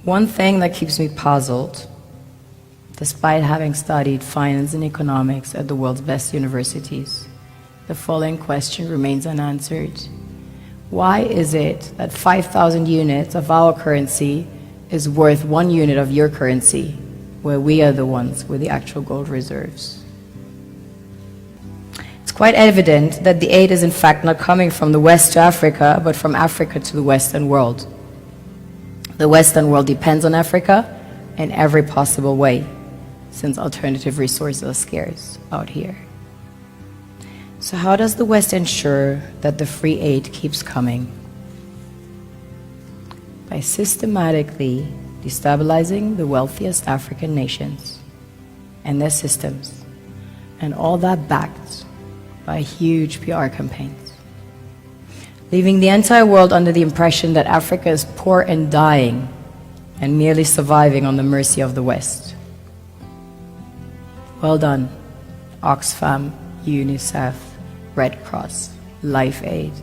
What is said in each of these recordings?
One thing that keeps me puzzled, despite having studied finance and economics at the world's best universities, the following question remains unanswered. Why is it that 5,000 units of our currency is worth 1 unit of your currency, where we are the ones with the actual gold reserves? It's quite evident that the aid is in fact not coming from the West to Africa, but from Africa to the Western world. The Western world depends on Africa in every possible way, since alternative resources are scarce out here. So how does the West ensure that the free aid keeps coming? By systematically destabilizing the wealthiest African nations and their systems, and all that backed by huge PR campaigns, leaving the entire world under the impression that Africa is poor and dying and merely surviving on the mercy of the West. Well done, Oxfam, UNICEF, Red Cross, Life Aid,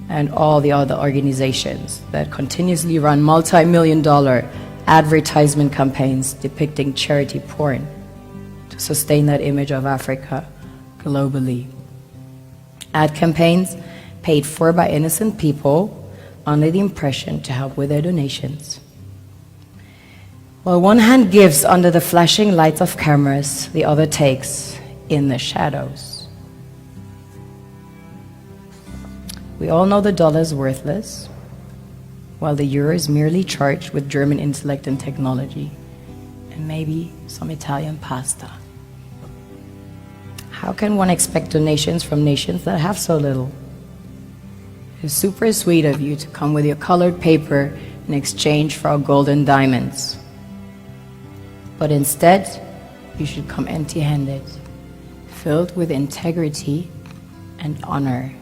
and all the other organizations that continuously run multi-million-dollar advertisement campaigns depicting charity porn to sustain that image of Africa globally. Ad campaigns paid for by innocent people under the impression to help with their donations. While one hand gives under the flashing lights of cameras, the other takes in the shadows. We all know the dollar is worthless, while the euro is merely charged with German intellect and technology, and maybe some Italian pasta. How can one expect donations from nations that have so little? It's super sweet of you to come with your colored paper in exchange for our gold and diamonds. But instead, you should come empty-handed, filled with integrity and honor.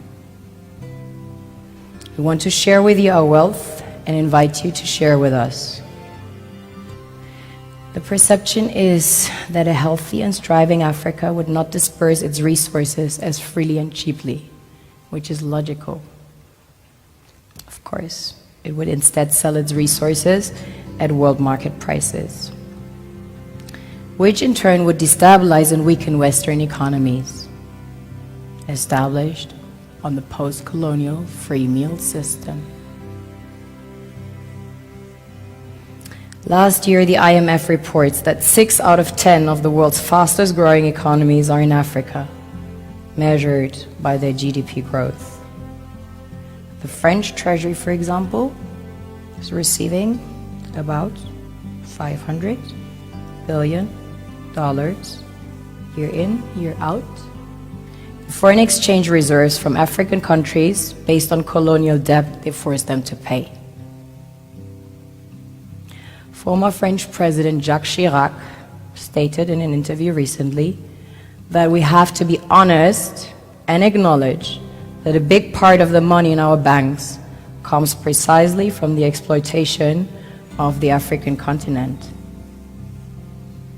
We want to share with you our wealth and invite you to share with us. The perception is that a healthy and thriving Africa would not disperse its resources as freely and cheaply, which is logical. Of course, it would instead sell its resources at world market prices, which in turn would destabilize and weaken Western economies, established on the post-colonial free meal system. Last year, the IMF reports that 6 out of 10 of the world's fastest growing economies are in Africa, measured by their GDP growth. The French Treasury, for example, is receiving about $500 billion year in, year out. Foreign exchange reserves from African countries based on colonial debt they forced them to pay. Former French President Jacques Chirac stated in an interview recently that we have to be honest and acknowledge that a big part of the money in our banks comes precisely from the exploitation of the African continent.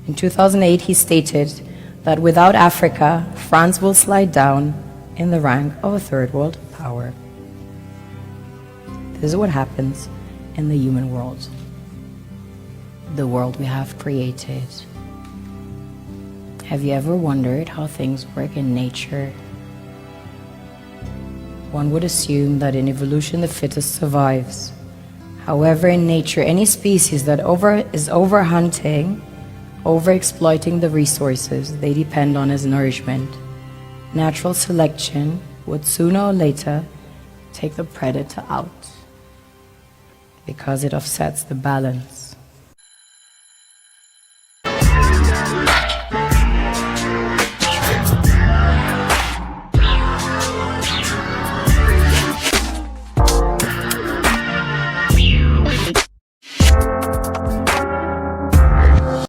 In 2008, he stated that without Africa, France will slide down in the rank of a third world power. This is what happens in the human world, the world we have created. Have you ever wondered how things work in nature? One would assume that in evolution the fittest survives. However, in nature, any species that is overhunting, overexploiting the resources they depend on as nourishment, natural selection would sooner or later take the predator out because it offsets the balance.